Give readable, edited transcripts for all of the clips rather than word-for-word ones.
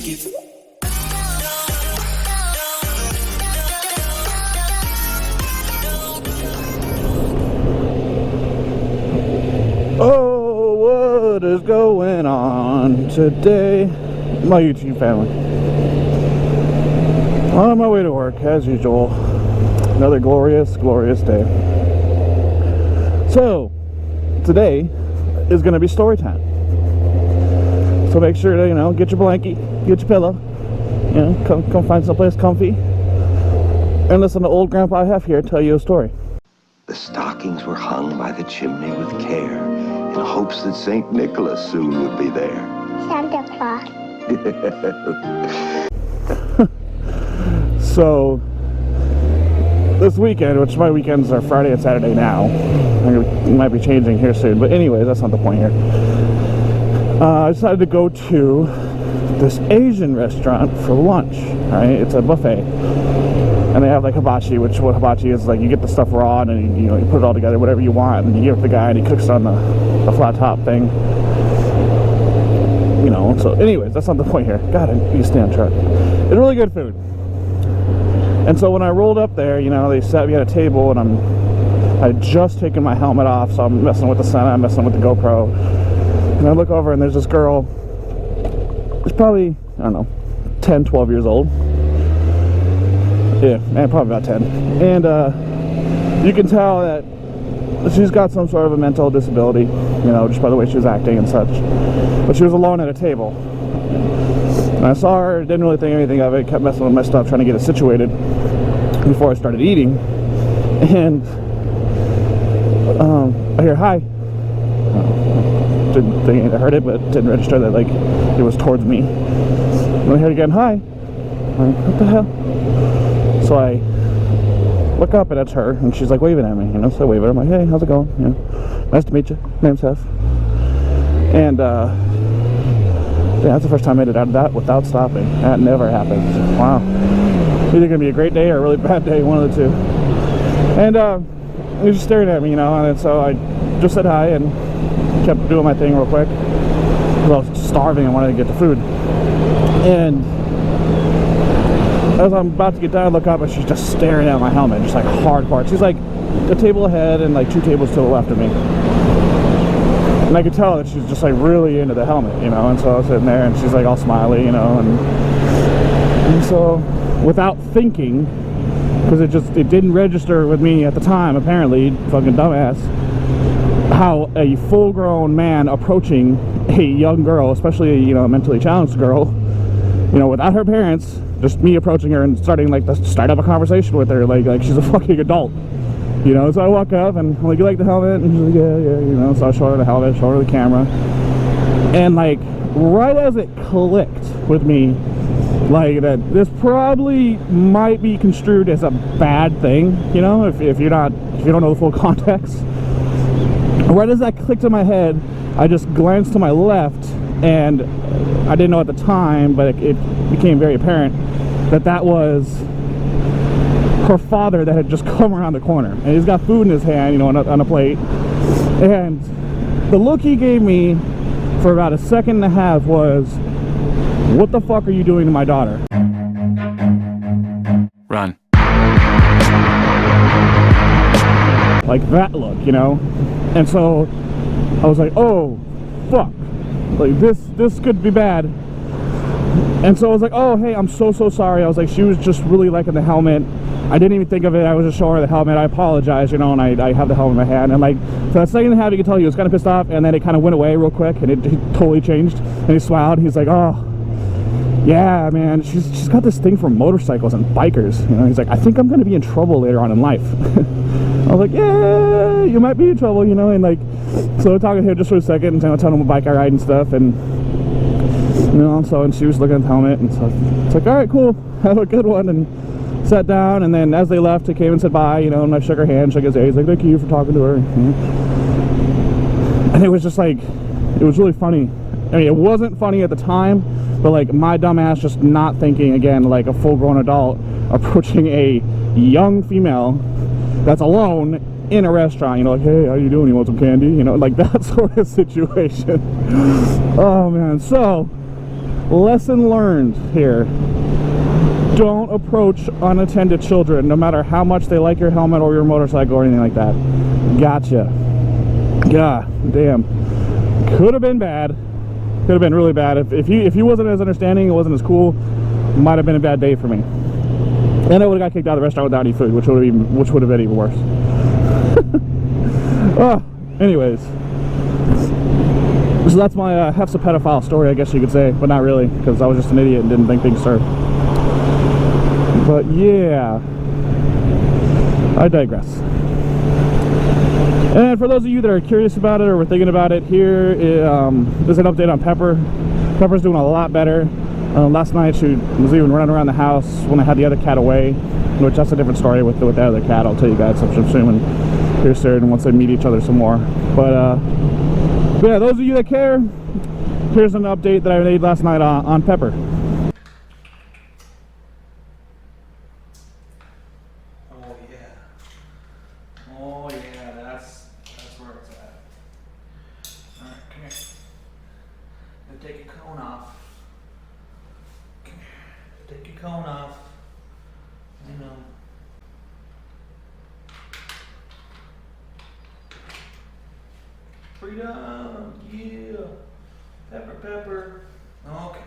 Oh, what is going on today, my YouTube family? On my way to work, as usual. Another glorious, glorious day. So, today is going to be story time. So make sure to, get your blankie, get your pillow, come find someplace comfy, and listen to old Grandpa Hef here tell you a story. The stockings were hung by the chimney with care, in hopes that St. Nicholas soon would be there. Santa Claus. So, this weekend, which my weekends are Friday and Saturday now, it might be changing here soon, but anyways, that's not the point here. I decided to go to this Asian restaurant for lunch, right? It's a buffet. And they have like hibachi, which what hibachi is like, you get the stuff raw and then you put it all together, whatever you want, and you give it to the guy and he cooks it on the flat top thing. So anyways, that's not the point here. God, I need to stay on track. It's really good food. And so when I rolled up there, they sat me at a table, and I had just taken my helmet off, so I'm messing with the Senna, I'm messing with the GoPro. And I look over and there's this girl, she's probably, I don't know, 10, 12 years old. Yeah, man, probably about 10. And you can tell that she's got some sort of a mental disability, just by the way she was acting and such. But she was alone at a table. And I saw her, didn't really think anything of it, kept messing with my stuff, trying to get it situated before I started eating. And I hear, hi. Didn't think I heard it, but didn't register that like it was towards me. And I heard again, hi. I'm like, what the hell? So I look up and it's her, and she's like waving at me, so I wave at her. I'm like, hey, how's it going? Nice to meet you. Name's Hef. And yeah, that's the first time I made it out of that without stopping. That never happens. Wow. Either gonna be a great day or a really bad day, one of the two. And he was just staring at me, and so I just said hi and kept doing my thing real quick because I was starving and wanted to get the food. And as I'm about to get done, I look up and she's just staring at my helmet, just like hardcore. She's like a table ahead and like 2 tables to the left of me. And I could tell that she's just like really into the helmet, and so I was sitting there and she's like all smiley, and so without thinking, because it didn't register with me at the time, apparently, fucking dumbass, how a full-grown man approaching a young girl, especially a mentally challenged girl, without her parents, just me approaching her and starting like to start up a conversation with her like she's a fucking adult, So I walk up and I'm like, you like the helmet? And she's like, yeah, So I show her the helmet, show her the camera, and like right as it clicked with me, like that this probably might be construed as a bad thing, if you don't know the full context. Right as that clicked in my head, I just glanced to my left, and I didn't know at the time, but it became very apparent that was her father that had just come around the corner, and he's got food in his hand, on a plate. And the look he gave me for about a second and a half was, what the fuck are you doing to my daughter? Run. Like that look, And so I was like, oh fuck, like this could be bad. And so I was like, oh hey, I'm so sorry. I was like, she was just really liking the helmet. I didn't even think of it. I was just showing her the helmet. I apologize, and I have the helmet in my hand. And like, for that second and a half, you could tell he was kind of pissed off, and then it kind of went away real quick, and it totally changed. And he smiled, and he's like, oh yeah, man, she's got this thing for motorcycles and bikers. He's like, I think I'm gonna be in trouble later on in life. I was like, yeah, you might be in trouble, and like, so talking to her just for a second, and I telling him what bike I ride and stuff, and and she was looking at the helmet, and so it's like, all right, cool, have a good one, and sat down. And then as they left, he came and said bye, and I shook her hand, shook his hand. He's like, thank you for talking to her. And it was just like, it was really funny. I mean, it wasn't funny at the time, but like my dumb ass just not thinking, again, like a full-grown adult approaching a young female that's alone in a restaurant, like, hey, how you doing? You want some candy? Like that sort of situation. Oh man. So Lesson learned here. Don't approach unattended children, no matter how much they like your helmet or your motorcycle or anything like that. Gotcha. God damn. Could have been bad. Could have been really bad. If he wasn't as understanding, it wasn't as cool, might have been a bad day for me. And I would have got kicked out of the restaurant without any food, which would have been even worse. Oh, anyways. So that's my Hef's a pedophile story, I guess you could say, but not really, because I was just an idiot and didn't think things through. But yeah, I digress. And for those of you that are curious about it or were thinking about it, here is an update on Pepper. Pepper's doing a lot better. Last night she was even running around the house when I had the other cat away, which that's a different story with the other cat. I'll tell you guys, I'm assuming here soon once they meet each other some more. But yeah, those of you that care, here's an update that I made last night on Pepper. Oh yeah, that's where it's at. Alright, come here. Now take your cone off. Come here. Take your cone off. I know. Freedom! Yeah! Pepper, Pepper. Okay.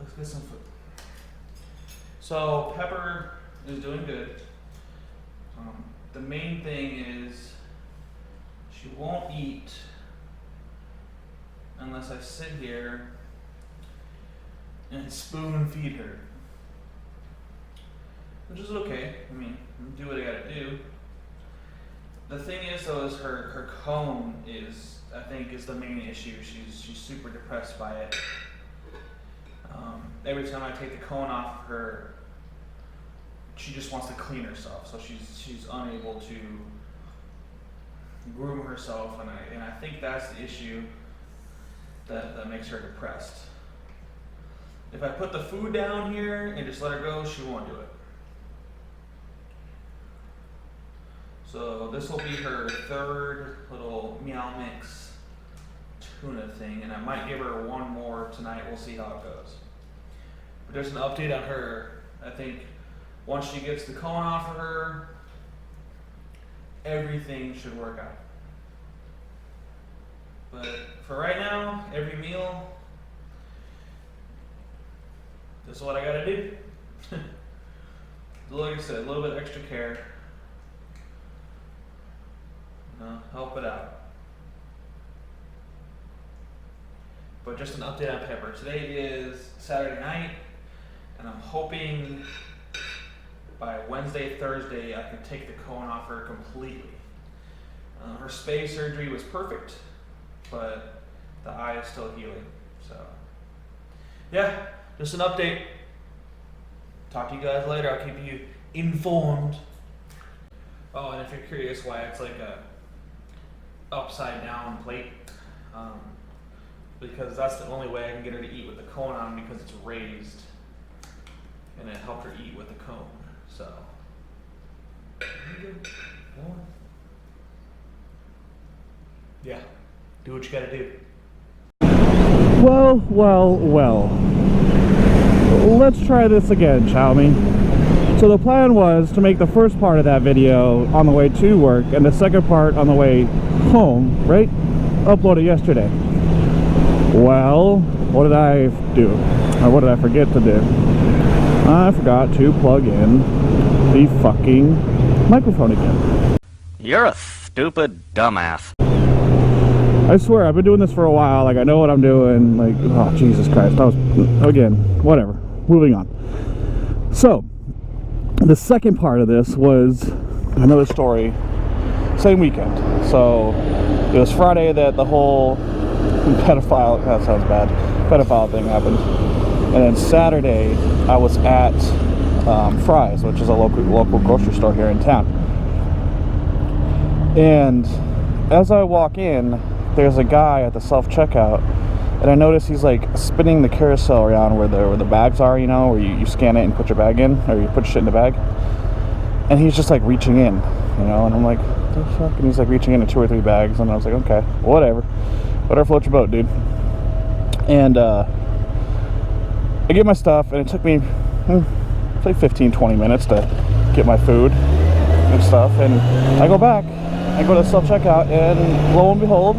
Let's get some food. So, Pepper is doing good. The main thing is she won't eat unless I sit here and spoon feed her, which is okay. I mean, do what I gotta do. The thing is though, is her cone is, I think, is the main issue. She's super depressed by it. Every time I take the cone off her, she just wants to clean herself, so she's unable to groom herself, and I think that's the issue that makes her depressed. If I put the food down here and just let her go, she won't do it. So this will be her third little meow mix tuna thing, and I might give her one more tonight. We'll see how it goes. But there's an update on her. I think once she gets the cone off of her, everything should work out. But for right now, every meal, this is what I gotta do. Like I said, a little bit extra care. Help it out. But just an update on Pepper. Today is Saturday night, and I'm hoping by Wednesday, Thursday, I can take the cone off her completely. Her spay surgery was perfect, but the eye is still healing. So, yeah, just an update. Talk to you guys later. I'll keep you informed. Oh, and if you're curious why it's like a upside down plate, because that's the only way I can get her to eat with the cone on, because it's raised, and it helped her eat with the cone. So, yeah, do what you gotta do. Well, let's try this again, shall we? So the plan was to make the first part of that video on the way to work and the second part on the way home, right? Uploaded yesterday. Well, what did I do? Or what did I forget to do? I forgot to plug in the fucking microphone again. You're a stupid dumbass. I swear, I've been doing this for a while. Like, I know what I'm doing. Like, oh, Jesus Christ. That was, again, whatever. Moving on. So, the second part of this was another story. Same weekend. So, it was Friday that the whole pedophile, that sounds bad, pedophile thing happened. And then Saturday, I was at Fry's, which is a local grocery store here in town. And as I walk in, there's a guy at the self-checkout, and I notice he's like spinning the carousel around where the bags are, you know, where you scan it and put your bag in, or you put shit in the bag. And he's just like reaching in, you know, and I'm like, what the fuck? And he's like reaching into 2 or 3 bags, and I was like, okay, whatever floats your boat, dude. And I get my stuff, and it took me like 15-20 minutes to get my food and stuff, and I go back, I go to self-checkout, and lo and behold,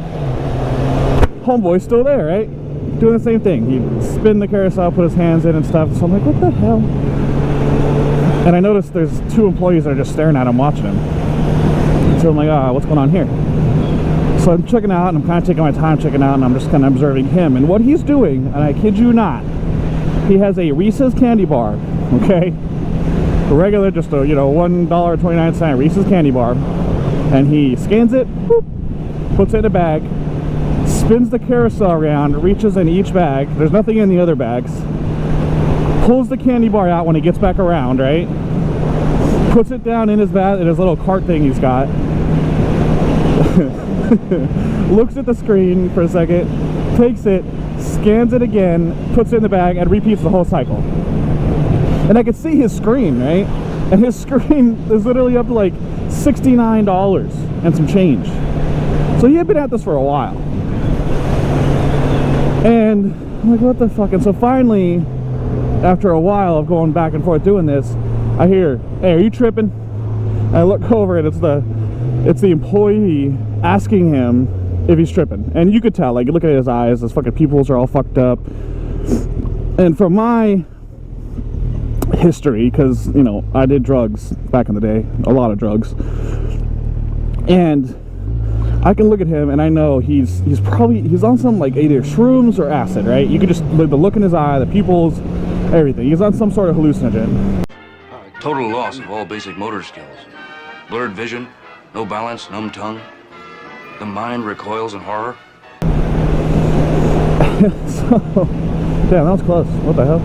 homeboy's still there, right? Doing the same thing. He'd spin the carousel, put his hands in and stuff, so I'm like, what the hell? And I noticed there's 2 employees that are just staring at him, watching him. So I'm like, what's going on here? So I'm checking out, and I'm kind of taking my time checking out, and I'm just kind of observing him. And what he's doing, and I kid you not, he has a Reese's candy bar, okay? A regular, just a, $1.29 Reese's candy bar. And he scans it, boop, puts it in a bag, spins the carousel around, reaches in each bag. There's nothing in the other bags. Pulls the candy bar out when he gets back around, right? Puts it down in his bag, in his little cart thing he's got. Looks at the screen for a second, takes it, scans it again, puts it in the bag, and repeats the whole cycle. And I could see his screen, right? And his screen is literally up to like $69 and some change. So he had been at this for a while. And I'm like, what the fuck? And so finally, after a while of going back and forth doing this, I hear, hey, are you tripping? And I look over, and it's the employee asking him if he's tripping. And you could tell, like, you look at his eyes, his fucking pupils are all fucked up. And from my history, because, I did drugs back in the day, a lot of drugs. And I can look at him and I know he's on some, like, either shrooms or acid, right? You could just, the look in his eye, the pupils, everything. He's on some sort of hallucinogen. Total loss of all basic motor skills. Blurred vision, no balance, numb tongue. The mind recoils in horror. So, damn, that was close. What the hell?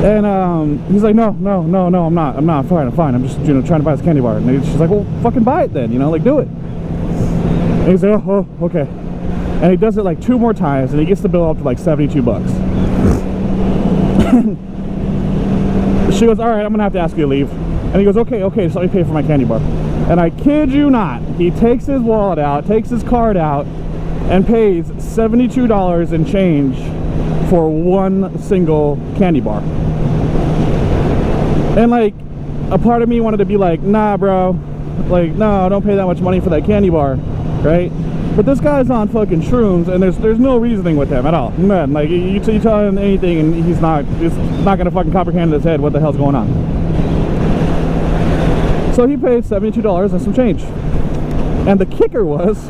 And he's like, no, I'm not, I'm fine. I'm just, trying to buy this candy bar. And she's like, well, fucking buy it then, like, do it. And he's like, oh, okay. And he does it like 2 more times, and he gets the bill up to like $72. She goes, all right, I'm gonna have to ask you to leave. And he goes, okay, just let me pay for my candy bar. And I kid you not, he takes his wallet out, takes his card out, and pays $72 and change for 1 single candy bar. And like, a part of me wanted to be like, nah, bro, like, no, don't pay that much money for that candy bar, right? But this guy's on fucking shrooms, and there's no reasoning with him at all. None. Like, you tell him anything, and he's not gonna fucking comprehend in his head what the hell's going on. So he paid $72 and some change. And the kicker was,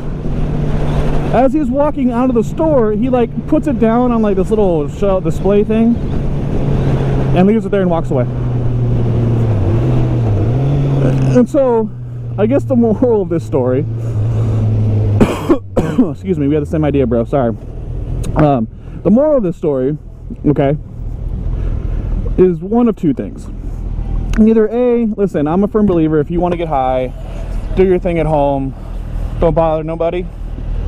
as he's walking out of the store, he like puts it down on like this little shelf display thing, and leaves it there and walks away. And so, I guess the moral of this story, excuse me, we had the same idea, bro, sorry. The moral of this story, okay, is one of 2 things. Either A, listen, I'm a firm believer, if you want to get high, do your thing at home, don't bother nobody.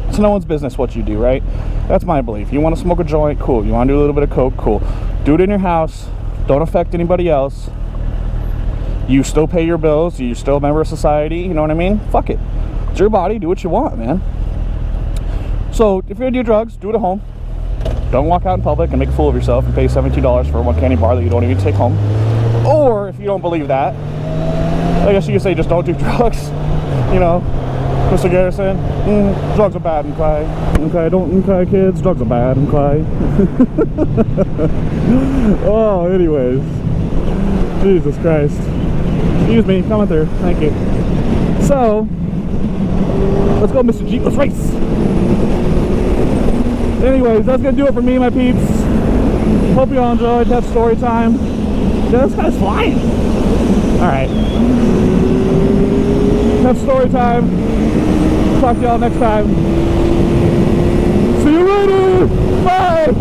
It's no one's business what you do, right? That's my belief. You want to smoke a joint, cool. You want to do a little bit of coke, cool. Do it in your house, don't affect anybody else. You still pay your bills, you're still a member of society, you know what I mean? Fuck it. It's your body, do what you want, man. So, if you're gonna do drugs, do it at home. Don't walk out in public and make a fool of yourself and pay $72 for 1 candy bar that you don't even take home. Or, if you don't believe that, I guess you could say just don't do drugs. Mr. Garrison, drugs are bad, okay? Okay, kids, drugs are bad, okay? Oh, anyways. Jesus Christ. Excuse me, coming through. Thank you. So, let's go, Mr. Jeep. Let's race. Anyways, that's gonna do it for me, my peeps. Hope you all enjoyed. Have story time. Yeah, this guy's flying. Alright. Have story time. Talk to y'all next time. See you later. Bye.